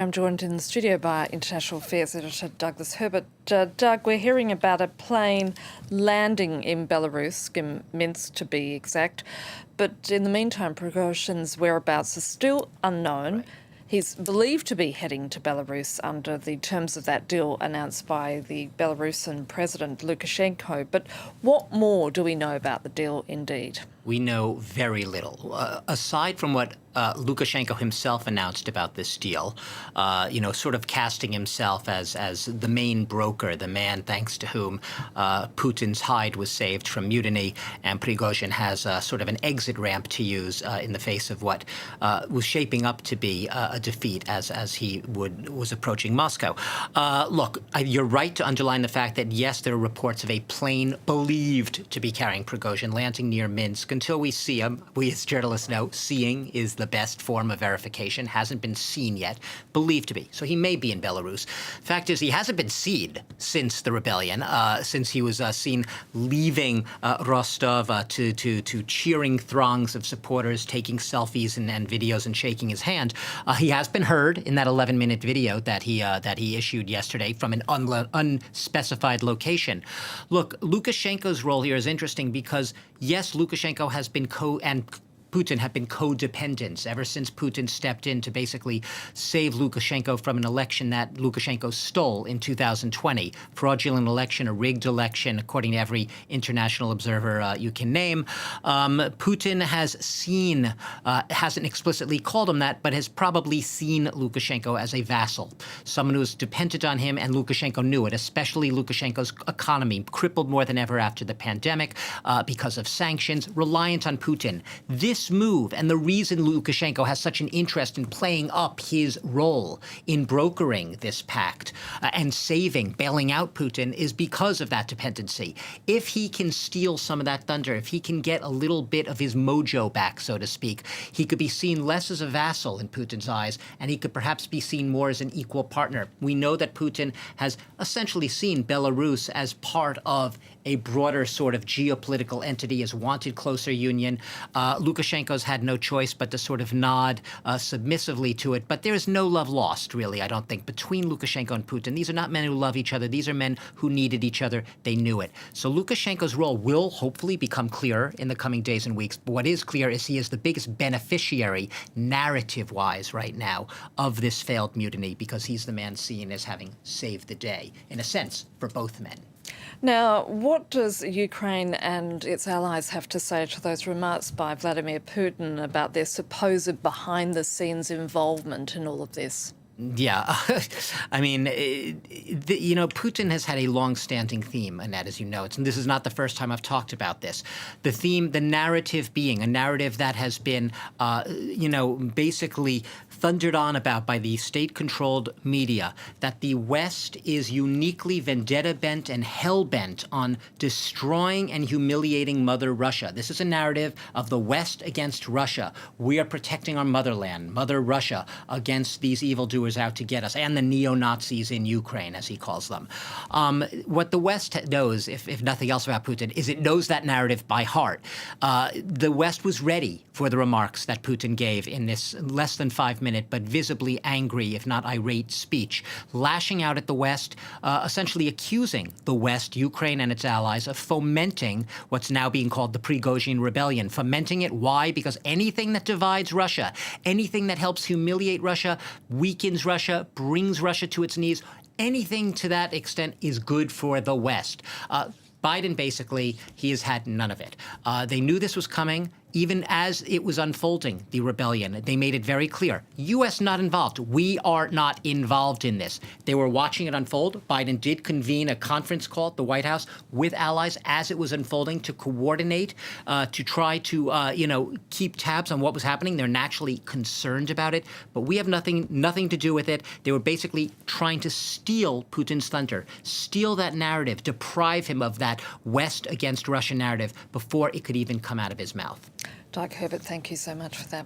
I'm joined in the studio by International Affairs Editor Douglas Herbert. Doug, we're hearing about a plane landing in Belarus, in Minsk to be exact, but in the meantime, Prigozhin's whereabouts are still unknown. Right. He's believed to be heading to Belarus under the terms of that deal announced by the Belarusian President Lukashenko. But what more do we know about the deal indeed? We know very little. Aside from what Lukashenko himself announced about this deal, sort of casting himself as the main broker, the man thanks to whom Putin's hide was saved from mutiny, and Prigozhin has sort of an exit ramp to use in the face of what was shaping up to be a defeat as he was approaching Moscow. Look, you're right to underline the fact that, yes, there are reports of a plane believed to be carrying Prigozhin landing near Minsk. Until we see him, we as journalists know, seeing is the best form of verification. Hasn't been seen yet, believed to be. So he may be in Belarus. Fact is, he hasn't been seen since the rebellion, since he was seen leaving Rostov to cheering throngs of supporters, taking selfies and videos and shaking his hand. He has been heard in that 11-minute video that he issued yesterday from an unspecified location. Look, Lukashenko's role here is interesting because, yes, Lukashenko has been Putin have been codependents ever since Putin stepped in to basically save Lukashenko from an election that Lukashenko stole in 2020. Fraudulent election, a rigged election, according to every international observer you can name. Putin has seen, hasn't explicitly called him that, but has probably seen Lukashenko as a vassal, someone who is dependent on him, and Lukashenko knew it, especially Lukashenko's economy, crippled more than ever after the pandemic because of sanctions, reliant on Putin. This move, and the reason Lukashenko has such an interest in playing up his role in brokering this pact and bailing out Putin, is because of that dependency. If he can steal some of that thunder, if he can get a little bit of his mojo back, so to speak, he could be seen less as a vassal in Putin's eyes, and he could perhaps be seen more as an equal partner. We know that Putin has essentially seen Belarus as part of a broader sort of geopolitical entity, has wanted closer union. Lukashenko's had no choice but to sort of nod submissively to it. But there is no love lost, really, I don't think, between Lukashenko and Putin. These are not men who love each other. These are men who needed each other. They knew it. So Lukashenko's role will hopefully become clearer in the coming days and weeks. But what is clear is he is the biggest beneficiary, narrative-wise right now, of this failed mutiny, because he's the man seen as having saved the day, in a sense, for both men. Now, what does Ukraine and its allies have to say to those remarks by Vladimir Putin about their supposed behind-the-scenes involvement in all of this? Yeah, I mean, Putin has had a long-standing theme, Annette, as you know. And this is not the first time I've talked about this. The theme, the narrative being a narrative that has been, basically thundered on about by the state-controlled media, that the West is uniquely vendetta-bent and hell-bent on destroying and humiliating Mother Russia. This is a narrative of the West against Russia. We are protecting our motherland, Mother Russia, against these evildoers out to get us, and the neo-Nazis in Ukraine, as he calls them. What the West knows, if nothing else about Putin, is it knows that narrative by heart. The West was ready for the remarks that Putin gave in this less than 5-minute, but visibly angry, if not irate, speech, lashing out at the West, essentially accusing the West, Ukraine and its allies, of fomenting what's now being called the Prigozhin rebellion. Fomenting it, why? Because anything that divides Russia, anything that helps humiliate Russia, weakens Russia, brings Russia to its knees, anything to that extent is good for the West. Biden, basically, he has had none of it. They knew this was coming. Even as it was unfolding, the rebellion, they made it very clear. U.S. not involved. We are not involved in this. They were watching it unfold. Biden did convene a conference call at the White House with allies as it was unfolding to coordinate, to try to, keep tabs on what was happening. They're naturally concerned about it, but we have nothing to do with it. They were basically trying to steal Putin's thunder, steal that narrative, deprive him of that West against Russia narrative before it could even come out of his mouth. Doug Herbert, thank you so much for that.